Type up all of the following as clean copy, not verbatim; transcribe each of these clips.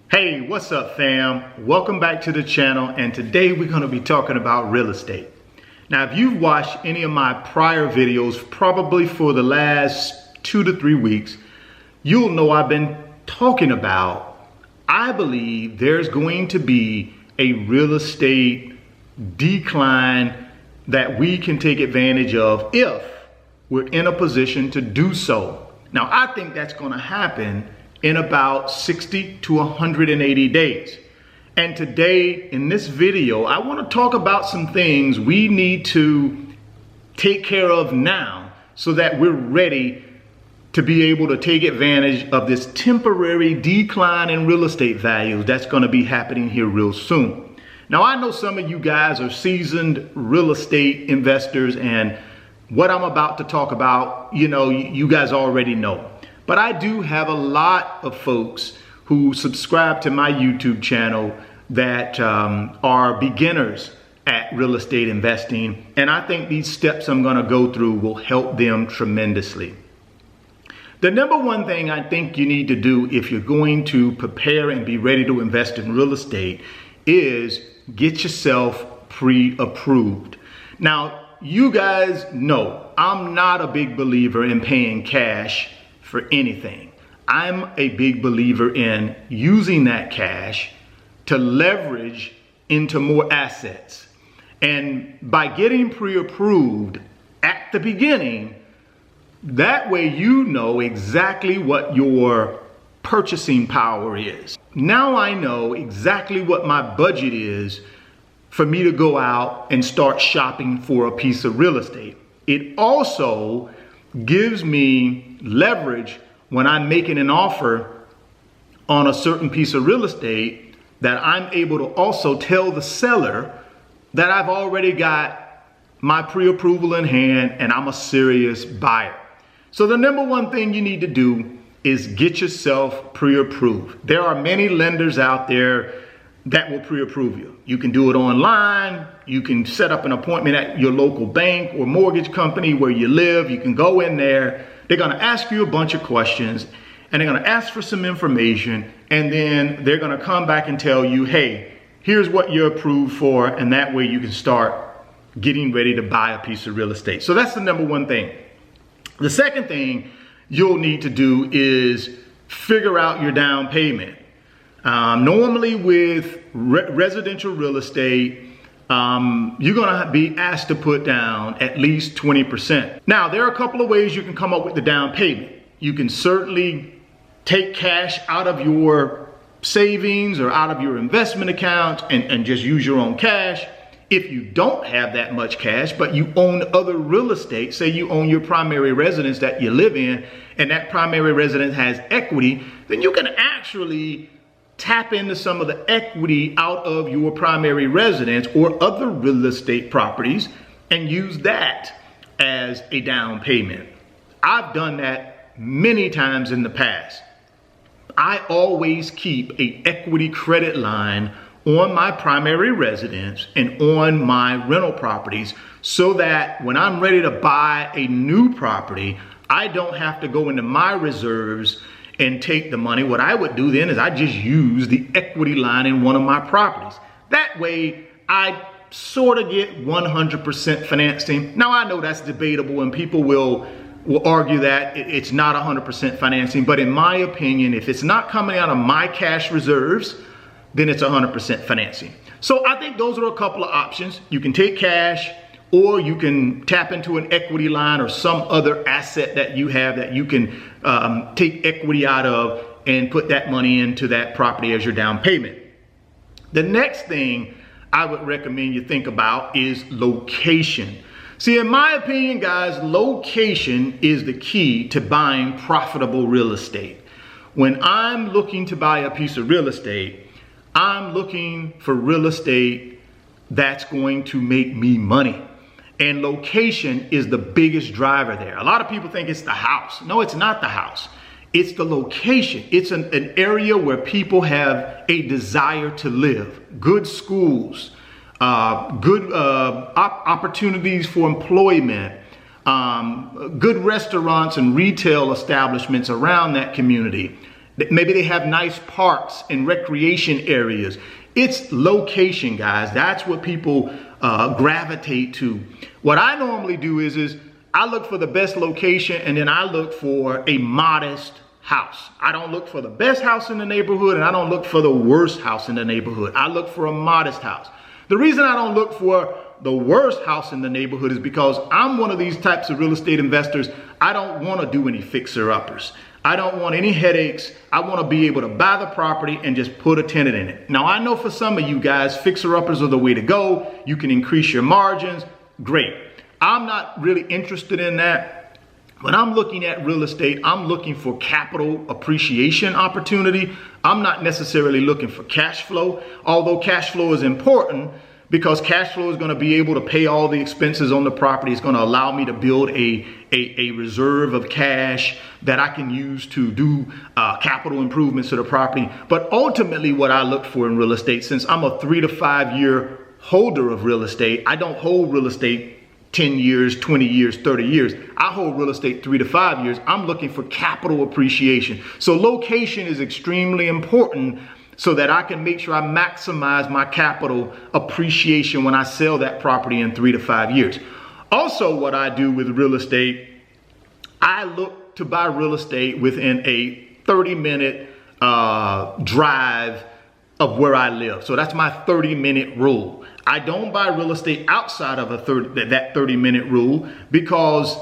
Hey, what's up fam? Welcome back to the channel, and today we're going to be talking about real estate. Now, if you've watched any of my prior videos, probably for the last 2 to 3 weeks, you'll know I've been talking about, I believe there's going to be a real estate decline that we can take advantage of if we're in a position to do so. Now, I think that's going to happen in about 60 to 180 days. And today in this video, I want to talk about some things we need to take care of now so that we're ready to be able to take advantage of this temporary decline in real estate values that's going to be happening here real soon. Now, I know some of you guys are seasoned real estate investors, and what I'm about to talk about, you guys already know. But I do have a lot of folks who subscribe to my YouTube channel that are beginners at real estate investing. And I think these steps I'm going to go through will help them tremendously. The number one thing I think you need to do if you're going to prepare and be ready to invest in real estate is get yourself pre-approved. Now, you guys know I'm not a big believer in paying cash for anything. I'm a big believer in using that cash to leverage into more assets. And by getting pre-approved at the beginning, that way you know exactly what your purchasing power is. Now I know exactly what my budget is for me to go out and start shopping for a piece of real estate. It also gives me leverage when I'm making an offer on a certain piece of real estate, that I'm able to also tell the seller that I've already got my pre-approval in hand and I'm a serious buyer. So the number one thing you need to do is get yourself pre-approved. There are many lenders out there that will pre-approve you. You can do it online. You can set up an appointment at your local bank or mortgage company where you live. You can go in there. They're going to ask you a bunch of questions, and they're going to ask for some information, and then they're going to come back and tell you, hey, here's what you're approved for, and that way you can start getting ready to buy a piece of real estate. So that's the number one thing. The second thing you'll need to do is figure out your down payment. Normally with residential real estate, you're going to be asked to put down at least 20%. Now, there are a couple of ways you can come up with the down payment. You can certainly take cash out of your savings or out of your investment account and just use your own cash. If you don't have that much cash, but you own other real estate, say you own your primary residence that you live in, and that primary residence has equity, then you can actually tap into some of the equity out of your primary residence or other real estate properties and use that as a down payment. I've done that many times in the past. I always keep an equity credit line on my primary residence and on my rental properties so that when I'm ready to buy a new property, I don't have to go into my reserves and take the money. What I would do then is I just use the equity line in one of my properties. That way I sort of get 100% financing. Now, I know that's debatable and people will argue that it's not 100% financing, but in my opinion, if it's not coming out of my cash reserves, then it's 100% financing. So I think those are a couple of options. You can take cash, or you can tap into an equity line or some other asset that you have that you can take equity out of and put that money into that property as your down payment. The next thing I would recommend you think about is location. See, in my opinion, guys, location is the key to buying profitable real estate. When I'm looking to buy a piece of real estate, I'm looking for real estate that's going to make me money. And location is the biggest driver there. A lot of people think it's the house. No, it's not the house. It's the location. It's an area where people have a desire to live. Good schools, good opportunities for employment, good restaurants and retail establishments around that community. Maybe they have nice parks and recreation areas. It's location, guys. That's what people gravitate to. What I normally do is I look for the best location, and then I look for a modest house. I don't look for the best house in the neighborhood, and I don't look for the worst house in the neighborhood. I look for a modest house. The reason I don't look for the worst house in the neighborhood is because I'm one of these types of real estate investors. I don't want to do any fixer-uppers. I don't want any headaches. I want to be able to buy the property and just put a tenant in it. Now, I know for some of you guys, fixer-uppers are the way to go. You can increase your margins. Great. I'm not really interested in that. When I'm looking at real estate, I'm looking for capital appreciation opportunity. I'm not necessarily looking for cash flow, although cash flow is important, because cash flow is going to be able to pay all the expenses on the property. It's going to allow me to build a reserve of cash that I can use to do capital improvements to the property. But ultimately, what I look for in real estate, since I'm a 3 to 5 year holder of real estate, I don't hold real estate 10 years, 20 years, 30 years. I hold real estate 3 to 5 years. I'm looking for capital appreciation. So location is extremely important, so that I can make sure I maximize my capital appreciation when I sell that property in 3 to 5 years. Also, what I do with real estate, I look to buy real estate within a 30-minute drive of where I live. So that's my 30-minute rule. I don't buy real estate outside of that 30-minute rule, because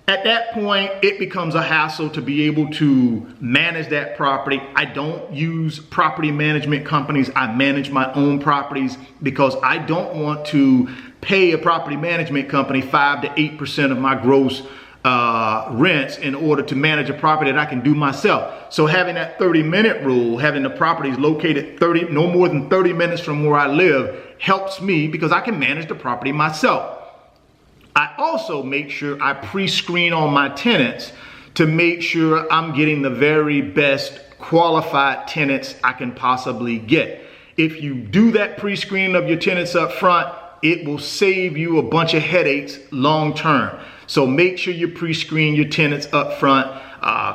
at that point, it becomes a hassle to be able to manage that property. I don't use property management companies. I manage my own properties, because I don't want to pay a property management company 5 to 8% of my gross rents in order to manage a property that I can do myself. So having that 30-minute rule, having the properties located no more than 30 minutes from where I live, helps me, because I can manage the property myself. I also make sure I pre-screen all my tenants to make sure I'm getting the very best qualified tenants I can possibly get. If you do that pre-screening of your tenants up front, it will save you a bunch of headaches long term. So make sure you pre-screen your tenants up front,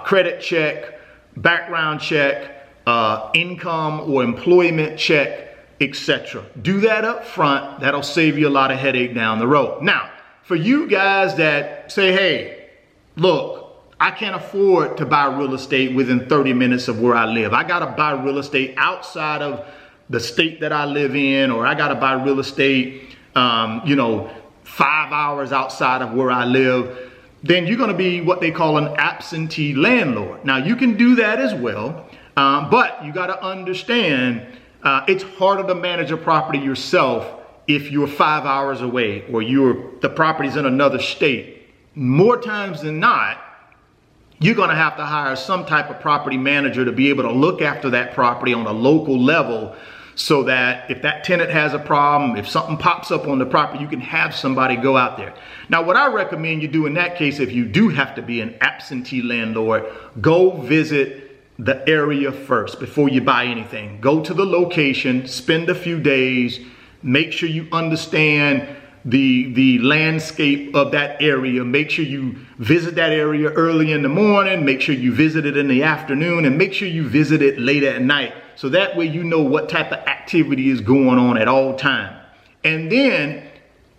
credit check, background check, income or employment check, etc. Do that up front. That'll save you a lot of headache down the road. Now, for you guys that say, hey, look, I can't afford to buy real estate within 30 minutes of where I live. I got to buy real estate outside of the state that I live in, or I got to buy real estate, 5 hours outside of where I live. Then you're going to be what they call an absentee landlord. Now, you can do that as well, but you got to understand it's harder to manage a property yourself if you're 5 hours away, or the property's in another state. More times than not, you're going to have to hire some type of property manager to be able to look after that property on a local level, so that if that tenant has a problem, if something pops up on the property, you can have somebody go out there. Now, what I recommend you do in that case, if you do have to be an absentee landlord, go visit the area first before you buy anything. Go to the location, spend a few days, make sure you understand the landscape of that area. Make sure you visit that area early in the morning, make sure you visit it in the afternoon, and make sure you visit it late at night. So that way you know what type of activity is going on at all time. And then,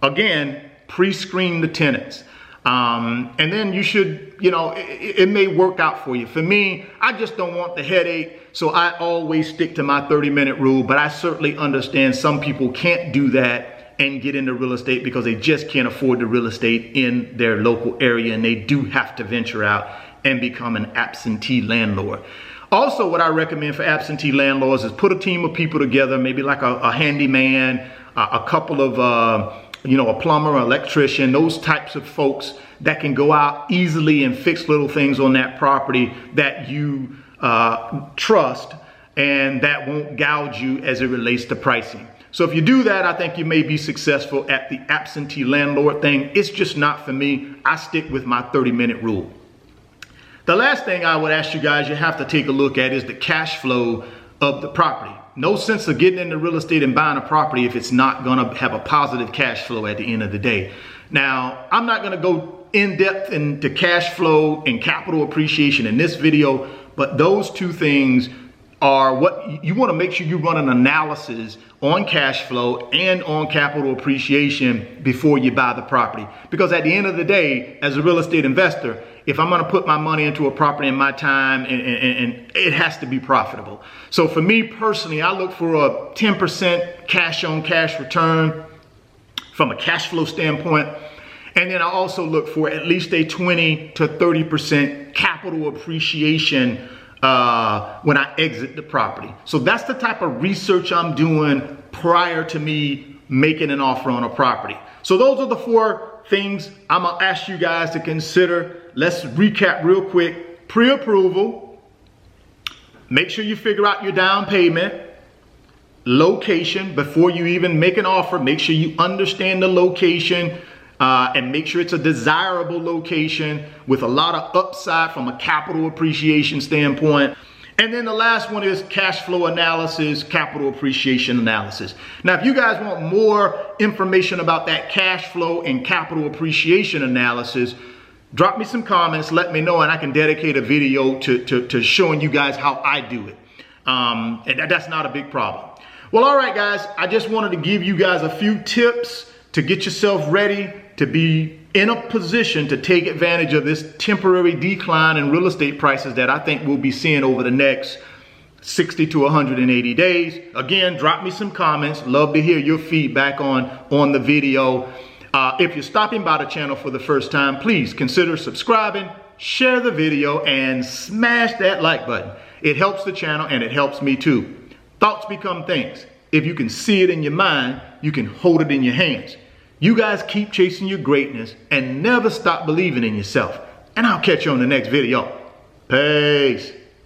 again, pre-screen the tenants. And then you should, it may work out for you. For me, I just don't want the headache, so I always stick to my 30-minute rule. But I certainly understand some people can't do that and get into real estate because they just can't afford the real estate in their local area, and they do have to venture out and become an absentee landlord. Also, what I recommend for absentee landlords is put a team of people together, maybe like a handyman, a couple of, a plumber, an electrician, those types of folks that can go out easily and fix little things on that property that you trust and that won't gouge you as it relates to pricing. So if you do that, I think you may be successful at the absentee landlord thing. It's just not for me. I stick with my 30-minute rule. The last thing I would ask you guys you have to take a look at is the cash flow of the property. No sense of getting into real estate and buying a property if it's not going to have a positive cash flow at the end of the day. Now, I'm not going to go in depth into cash flow and capital appreciation in this video, but those two things are what you want to make sure you run an analysis on cash flow and on capital appreciation before you buy the property. Because at the end of the day, as a real estate investor, if I'm going to put my money into a property and my time, and it has to be profitable. So for me personally, I look for a 10% cash on cash return from a cash flow standpoint. And then I also look for at least a 20 to 30% capital appreciation when I exit the property. So that's the type of research I'm doing prior to me making an offer on a property. So those are the 4 things I'm gonna ask you guys to consider. Let's recap real quick. Pre-approval. Make sure you figure out your down payment. Location. Before you even make an offer, make sure you understand the location. And make sure it's a desirable location with a lot of upside from a capital appreciation standpoint. And then the last one is cash flow analysis, capital appreciation analysis. Now, if you guys want more information about that cash flow and capital appreciation analysis, drop me some comments, let me know, and I can dedicate a video to showing you guys how I do it. And that's not a big problem. Well, all right, guys, I just wanted to give you guys a few tips to get yourself ready to be in a position to take advantage of this temporary decline in real estate prices that I think we'll be seeing over the next 60 to 180 days. Again, drop me some comments. Love to hear your feedback on the video. If you're stopping by the channel for the first time, please consider subscribing, share the video, and smash that like button. It helps the channel and it helps me too. Thoughts become things. If you can see it in your mind, you can hold it in your hands. You guys keep chasing your greatness and never stop believing in yourself. And I'll catch you on the next video. Peace.